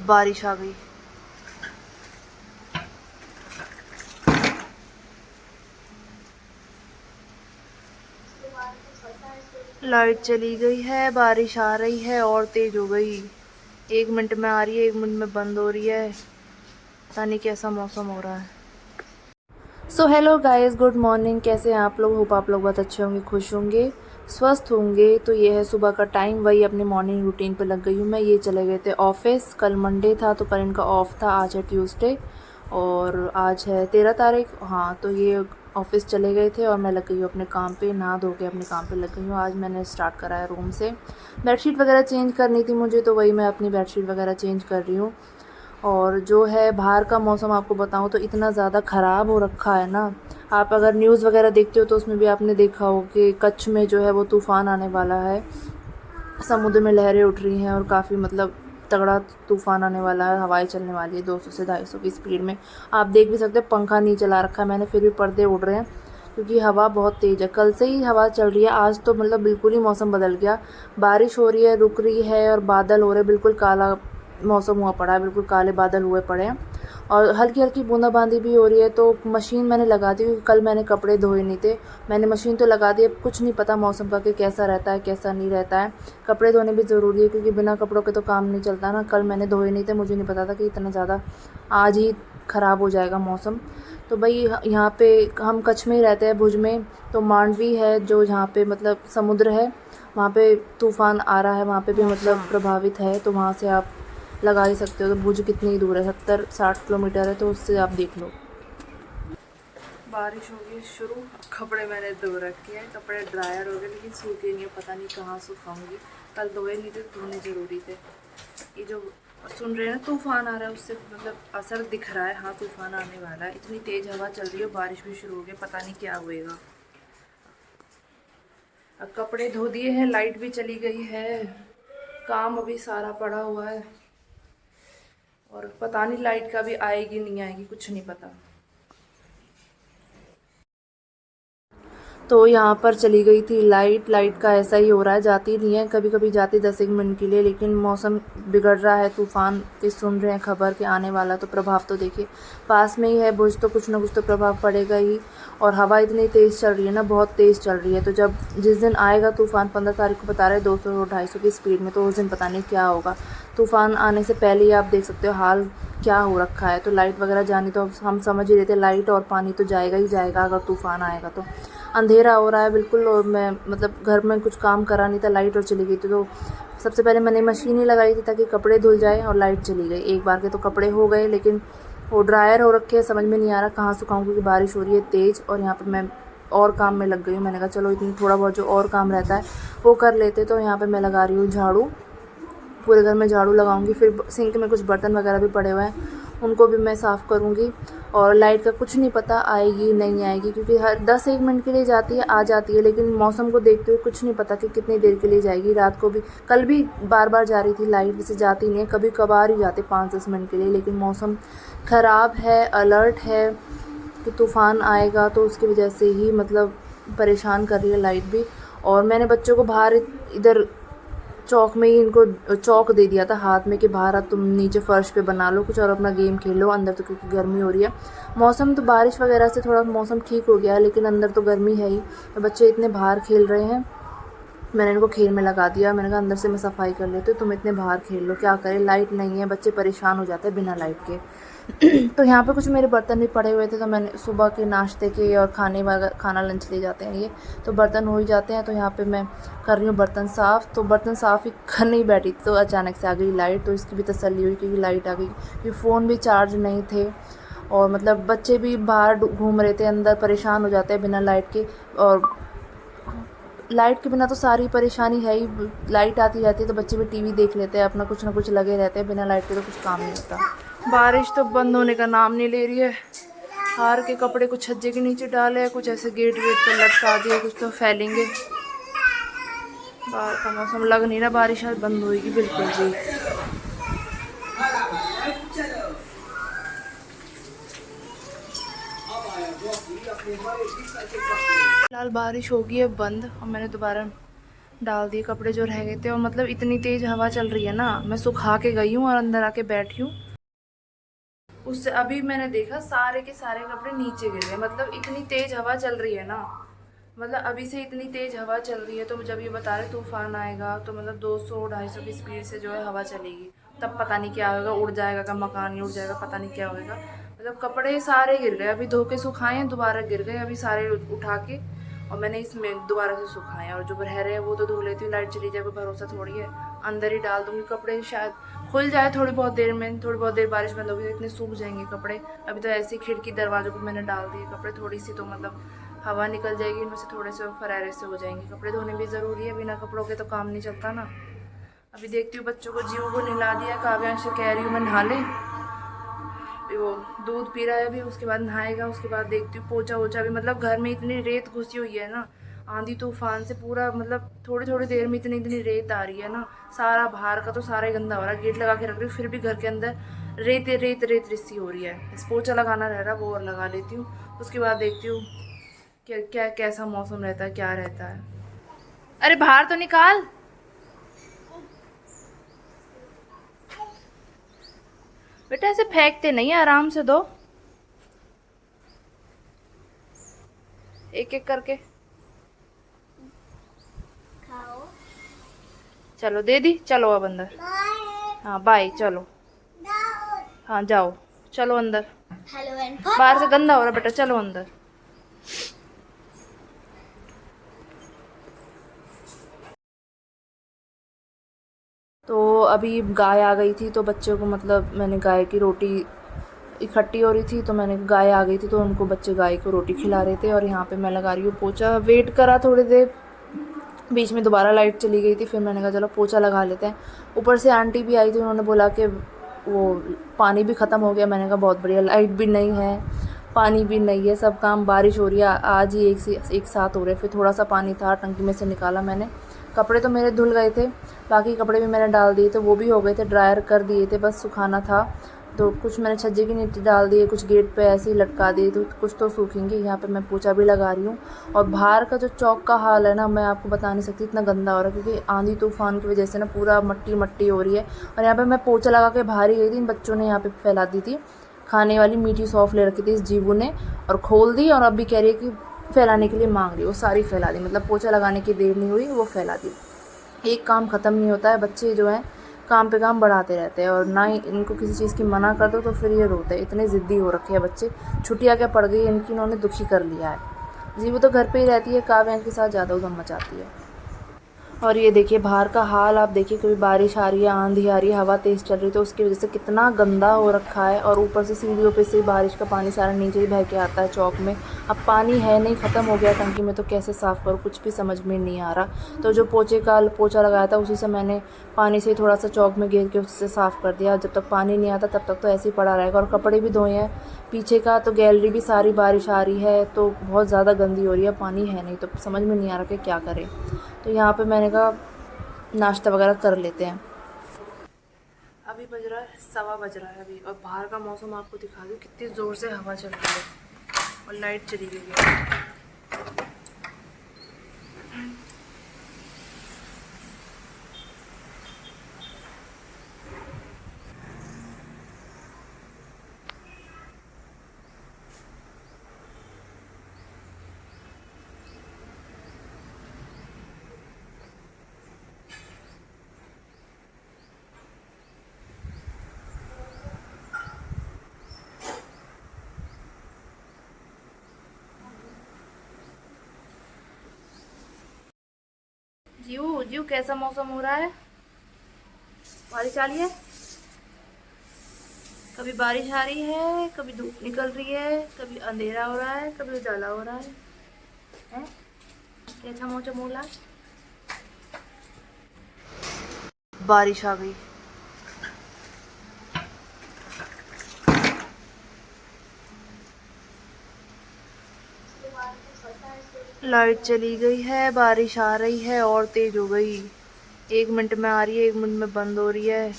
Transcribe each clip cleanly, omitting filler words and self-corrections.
बारिश आ गई। लाइट चली गई है, बारिश आ रही है और तेज हो गई। 1 मिनट में आ रही है, 1 मिनट में बंद हो रही है। पता नहीं कैसा मौसम हो रहा है। So hello guys, good morning. कैसे हैं आप लोग? होप आप लोग बहुत अच्छे होंगे, खुश होंगे, स्वस्थ होंगे। तो ये है सुबह का टाइम, वही अपनी मॉर्निंग रूटीन पे लग गई हूँ मैं। ये चले गए थे ऑफिस, कल मंडे था तो कल इनका ऑफ था, आज है ट्यूसडे और आज है 13 तारीख। हाँ, तो ये ऑफिस चले गए थे और मैं लग गई हूँ अपने काम पे, नहा धो के अपने काम पे लग गई हूँ। आज मैंने स्टार्ट करा है रूम से। बेडशीट वगैरह चेंज करनी थी मुझे, तो वही मैं अपनी बेडशीट वगैरह चेंज कर रही हूँ। और जो है बाहर का मौसम आपको बताऊँ तो इतना ज़्यादा ख़राब हो रखा है ना। आप अगर न्यूज़ वगैरह देखते हो तो उसमें भी आपने देखा हो कि कच्छ में जो है वो तूफ़ान आने वाला है। समुद्र में लहरें उठ रही हैं और काफ़ी मतलब तगड़ा तूफ़ान आने वाला है। हवाएं चलने वाली है 200 से 250 की स्पीड में। आप देख भी सकते हैं, पंखा नहीं चला रखा है मैंने, फिर भी पर्दे उड़ रहे हैं क्योंकि हवा बहुत तेज़ है। कल से ही हवा चल रही है, आज तो मतलब बिल्कुल ही मौसम बदल गया। बारिश हो रही है, रुक रही है और बादल हो रहे, बिल्कुल काला मौसम हुआ पड़ा है, बिल्कुल काले बादल हुए पड़े हैं और हल्की हल्की बूंदाबांदी भी हो रही है। तो मशीन मैंने लगा दी क्योंकि कल मैंने कपड़े धोए नहीं थे। मैंने मशीन तो लगा दी, अब कुछ नहीं पता मौसम का कि कैसा रहता है कैसा नहीं रहता है। कपड़े धोने भी ज़रूरी है क्योंकि बिना कपड़ों के तो काम नहीं चलता ना। कल मैंने धोए नहीं थे, मुझे नहीं पता था कि इतना ज़्यादा आज ही ख़राब हो जाएगा मौसम। तो भाई यहाँ पे हम कच्छ में ही रहते हैं, भुज में। तो मांडवी है जो जहाँ पे मतलब समुद्र है, वहाँ पे तूफ़ान आ रहा है, वहाँ पे भी मतलब प्रभावित है। तो वहाँ से आप लगा ही सकते हो। तो भुज कितनी दूर है, 70-60 किलोमीटर है, तो उससे आप देख लो। बारिश हो गई शुरू। कपड़े मैंने धो रखे हैं, कपड़े ड्रायर हो गए लेकिन सूखे नहीं है, पता नहीं कहाँ सुखाऊंगी। कल धोए नहीं थे, धोने ज़रूरी थे। ये जो सुन रहे हैं ना तूफ़ान आ रहा है, उससे मतलब असर दिख रहा है। हाँ, तूफ़ान आने वाला है। इतनी तेज़ हवा चल रही है, बारिश भी शुरू हो गई, पता नहीं क्या होएगा। अब कपड़े धो दिए हैं, लाइट भी चली गई है, काम अभी सारा पड़ा हुआ है और पता नहीं लाइट का भी आएगी नहीं आएगी, कुछ नहीं पता। तो यहाँ पर चली गई थी लाइट। लाइट का ऐसा ही हो रहा है, जाती नहीं है, कभी कभी जाती 10-1 मिनट के लिए, लेकिन मौसम बिगड़ रहा है, तूफ़ान की सुन रहे हैं खबर के आने वाला। तो प्रभाव तो देखिए, पास में ही है भुज, तो कुछ ना कुछ तो प्रभाव पड़ेगा ही। और हवा इतनी तेज़ चल रही है ना, बहुत तेज़ चल रही है। तो जब जिस दिन आएगा तूफ़ान, 15 तारीख को बता रहे 200-250 की स्पीड में, तो उस दिन पता नहीं क्या होगा। तूफ़ान आने से पहले ही आप देख सकते हो हाल क्या हो रखा है। तो लाइट वगैरह जानी तो हम समझ ही रहे थे, लाइट और पानी तो जाएगा ही जाएगा अगर तूफ़ान आएगा तो। अंधेरा हो रहा है बिल्कुल, और मैं मतलब घर में कुछ काम करा नहीं था, लाइट और चली गई थी। तो सबसे पहले मैंने मशीन ही लगाई थी ताकि कपड़े धुल जाए, और लाइट चली गई। एक बार के तो कपड़े हो गए, लेकिन वो ड्रायर हो रखे हैं, समझ में नहीं आ रहा कहाँ सुखाऊं क्योंकि बारिश हो रही है तेज़। और यहाँ पर मैं और काम में लग गई हूँ। मैंने कहा चलो इतनी थोड़ा बहुत जो और काम रहता है वो कर लेते। तो यहाँ पर मैं लगा रही हूँ झाड़ू, पूरे घर में झाड़ू लगाऊंगी। फिर सिंक में कुछ बर्तन वगैरह भी पड़े हुए हैं, उनको भी मैं साफ़ करूंगी। और लाइट का कुछ नहीं पता आएगी नहीं आएगी, क्योंकि हर 10-1 मिनट के लिए जाती है, आ जाती है, लेकिन मौसम को देखते हुए कुछ नहीं पता कि कितनी देर के लिए जाएगी। रात को भी, कल भी बार बार जा रही थी लाइट, वैसे जाती नहीं है, कभी कभार ही जाती 5-10 मिनट के लिए। लेकिन मौसम ख़राब है, अलर्ट है कि तूफ़ान आएगा, तो उसकी वजह से ही मतलब परेशान कर रही है लाइट भी। और मैंने बच्चों को बाहर इधर चौक में ही इनको चौक दे दिया था हाथ में कि बाहर तुम नीचे फर्श पे बना लो कुछ और अपना गेम खेल लो, अंदर तो क्योंकि गर्मी हो रही है। मौसम तो बारिश वगैरह से थोड़ा मौसम ठीक हो गया है, लेकिन अंदर तो गर्मी है ही। तो बच्चे इतने बाहर खेल रहे हैं, मैंने इनको खेल में लगा दिया। मैंने कहा अंदर से मैं सफाई कर लेती हूँ, तुम इतने बाहर खेल लो, क्या करें, लाइट नहीं है, बच्चे परेशान हो जाते हैं बिना लाइट के। तो यहाँ पे कुछ मेरे बर्तन भी पड़े हुए थे, तो मैंने सुबह के नाश्ते के और खाना लंच ले जाते हैं ये, तो बर्तन हो ही जाते हैं। तो यहाँ पे मैं कर रही हूँ बर्तन साफ़। तो बर्तन साफ़ ही करने ही बैठी तो अचानक से आ गई लाइट, तो इसकी भी तसल्ली हुई क्योंकि लाइट आ गई, क्योंकि फ़ोन भी चार्ज नहीं थे और मतलब बच्चे भी बाहर घूम रहे थे, अंदर परेशान हो जाते हैं बिना लाइट के। और लाइट के बिना तो सारी परेशानी है ही। लाइट आती जाती है तो बच्चे भी टीवी देख लेते हैं, अपना कुछ ना कुछ लगे रहते हैं, बिना लाइट के तो कुछ काम नहीं होता। बारिश तो बंद होने का नाम नहीं ले रही है। हार के कपड़े कुछ छज्जे के नीचे डाले हैं, कुछ ऐसे गेट वेट पर लटका दिए, कुछ तो फैलेंगे। बाहर का मौसम लग नहीं रहा बारिश आज बंद होगी बिल्कुल भी। फिलहाल बारिश होगी है बंद, और मैंने दोबारा डाल दिए कपड़े जो रह गए थे। और मतलब इतनी तेज़ हवा चल रही है ना, मैं सुखा के गई हूँ और अंदर आके बैठी हूँ। उससे अभी मैंने देखा सारे के सारे कपड़े नीचे गिर गए। मतलब इतनी तेज़ हवा चल रही है ना, मतलब अभी से इतनी तेज़ हवा चल रही है। तो जब ये बता रहे तूफान आएगा तो मतलब 200-250 की स्पीड से जो है हवा चलेगी, तब पता नहीं क्या होगा, उड़ जाएगा का मकान ही उड़ जाएगा, पता नहीं क्या होगा। मतलब कपड़े सारे गिर गए, अभी धो के सुखाए हैं दोबारा गिर गए, अभी सारे उठा के और मैंने इसमें दोबारा से सुखाए हैं। और जो रह रहे हैं वो तो धो लेती हूँ, लाइट चली जाए कोई भरोसा थोड़ी है। अंदर ही डाल दूँगी कपड़े, शायद खुल जाए थोड़ी बहुत देर में, थोड़ी बहुत देर बारिश बंद होगी तो इतने सूख जाएंगे कपड़े। अभी तो ऐसे ही खिड़की दरवाज़ों पर मैंने डाल दिए कपड़े, थोड़ी सी तो मतलब हवा निकल जाएगी इनमें से, थोड़े से फरारे से हो जाएंगे। कपड़े धोने भी ज़रूरी है, बिना कपड़ों के तो काम नहीं चलता ना। अभी देखती हूँ बच्चों को, जीव को नहला दिया, काव्यांश से कह रही हूँ मैं नहा ले, वो दूध पी रहा है अभी, उसके बाद नहाएगा। उसके बाद देखती हूँ पोछा वोछा भी, मतलब घर में इतनी रेत घुसी हुई है ना, आंधी तूफान से पूरा मतलब थोड़ी थोड़ी देर में इतनी इतनी रेत आ रही है ना, सारा बाहर का तो सारा ही गंदा हो रहा है। गेट लगा के रख रही हूँ फिर भी घर के अंदर रेत रेत रेत रिस्सी हो रही है। इस पोछा लगाना रह रहा वो और लगा लेती हूँ। उसके बाद देखती हूँ क्या क्या कैसा मौसम रहता है, क्या रहता है। अरे बाहर तो निकाल, बेटा ऐसे फेंकते नहीं है, आराम से दो, एक एक करके। खाओ। चलो दे दी, चलो अब अंदर। हाँ बाय, चलो। हाँ जाओ, चलो अंदर, हेलो एंड बाहर से गंदा हो रहा बेटा, चलो अंदर। तो अभी गाय आ गई थी तो बच्चों को, मतलब मैंने गाय की रोटी इकट्ठी हो रही थी तो मैंने, गाय आ गई थी तो उनको, बच्चे गाय को रोटी खिला रहे थे और यहाँ पे मैं लगा रही हूँ पोछा। वेट करा थोड़ी देर, बीच में दोबारा लाइट चली गई थी, फिर मैंने कहा चलो पोछा लगा लेते हैं। ऊपर से आंटी भी आई थी, उन्होंने बोला कि वो पानी भी ख़त्म हो गया। मैंने कहा बहुत बढ़िया, लाइट भी नहीं है, पानी भी नहीं है, सब काम, बारिश हो रही है आज ही एक साथ हो रहे। फिर थोड़ा सा पानी था, टंकी में से निकाला मैंने। कपड़े तो मेरे धुल गए थे, बाकी कपड़े भी मैंने डाल दिए थे, वो भी हो गए थे, ड्रायर कर दिए थे, बस सुखाना था। तो कुछ मैंने छज्जे के नीचे डाल दिए, कुछ गेट पे ऐसे ही लटका दिए, तो कुछ तो सूखेंगे। यहाँ पे मैं पोछा भी लगा रही हूँ। और बाहर का जो चौक का हाल है ना, मैं आपको बता नहीं सकती, इतना गंदा हो रहा है क्योंकि आंधी तूफान की वजह से ना पूरा मट्टी मट्टी हो रही है। और यहाँ पे मैं पोछा लगा के बाहर ही गई थी, इन बच्चों ने यहाँ पे फैला दी थी खाने वाली मीठी सौंफ ले रखी थी इस जीवू ने, और खोल दी और अभी कह रही है कि फैलाने के लिए मांग रही है। वो सारी फैला दी, मतलब पोछा लगाने की देर नहीं हुई, वो फैला दी। एक काम ख़त्म नहीं होता है, बच्चे जो हैं काम पे काम बढ़ाते रहते हैं, और ना ही इनको किसी चीज़ की मना कर दो तो फिर ये रोते हैं। इतने ज़िद्दी हो रखे हैं बच्चे, छुट्टियाँ क्या पड़ गई इनकी, इन्होंने दुखी कर लिया है। जी वो तो घर पे ही रहती है, काव्यांश के साथ ज़्यादा उधम मचाती है। और ये देखिए बाहर का हाल, आप देखिए, कभी बारिश आ रही है, आंधी आ रही है, हवा तेज़ चल रही है, तो उसकी वजह से कितना गंदा हो रखा है। और ऊपर से सीढ़ियों पे से बारिश का पानी सारा नीचे ही बह के आता है चौक में। अब पानी है नहीं, ख़त्म हो गया टंकी में, तो कैसे साफ़ करूँ, कुछ भी समझ में नहीं आ रहा। तो जो पोछा लगाया था उसी से मैंने पानी से थोड़ा सा चौक में घेर के उससे साफ़ कर दिया। जब तक पानी नहीं आता तब तक तो ऐसे ही पड़ा रहेगा। और कपड़े भी धोए हैं पीछे का, तो गैलरी भी सारी बारिश आ रही है तो बहुत ज़्यादा गंदी हो रही है, पानी है नहीं, तो समझ में नहीं आ रहा कि क्या करें। तो यहाँ पे मैंने कहा नाश्ता वगैरह कर लेते हैं। अभी बज रहा है 1:15 बज रहा है अभी, और बाहर का मौसम आपको दिखा दूँ, कितनी ज़ोर से हवा चल रही है और लाइट चली गई है। जीव जीव कैसा मौसम हो रहा है, बारिश आ रही है, कभी बारिश आ रही है, कभी धूप निकल रही है, कभी अंधेरा हो रहा है, कभी उजाला हो रहा है? कैसा मौसम हो रहा है? बारिश आ गई। लाइट चली गई है, बारिश आ रही है और तेज हो गई, 1 मिनट में आ रही है, 1 मिनट में बंद हो रही है,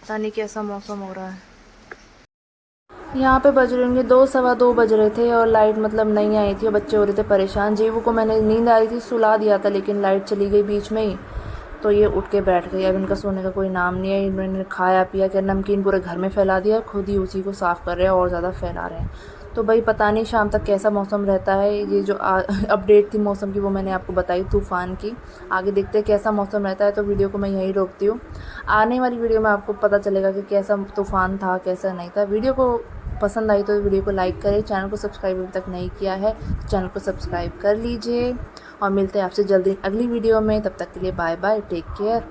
पता नहीं कैसा मौसम हो रहा है। यहाँ पे बज रहे होंगे 2 सवा 2 बज रहे थे और लाइट मतलब नहीं आई थी और बच्चे हो रहे थे परेशान। जीवू को मैंने नींद आ रही थी सुला दिया था, लेकिन लाइट चली गई बीच में ही, तो ये उठ के बैठ गई। अब इनका सोने का कोई नाम नहीं है। इन्होंने खाया पिया क्या, नमकीन पूरे घर में फैला दिया, खुद ही उसी को साफ़ कर रहे हैं और ज़्यादा फैला रहे हैं। तो भाई पता नहीं शाम तक कैसा मौसम रहता है। ये जो अपडेट थी मौसम की वो मैंने आपको बताई तूफ़ान की। आगे देखते हैं कैसा मौसम रहता है, तो वीडियो को मैं यहीं रोकती हूँ। आने वाली वीडियो में आपको पता चलेगा कि कैसा तूफ़ान था कैसा नहीं था। वीडियो को पसंद आई तो वीडियो को लाइक करें, चैनल को सब्सक्राइब अभी तक नहीं किया है चैनल को सब्सक्राइब कर लीजिए और मिलते हैं आपसे जल्दी अगली वीडियो में। तब तक के लिए बाय बाय, टेक केयर।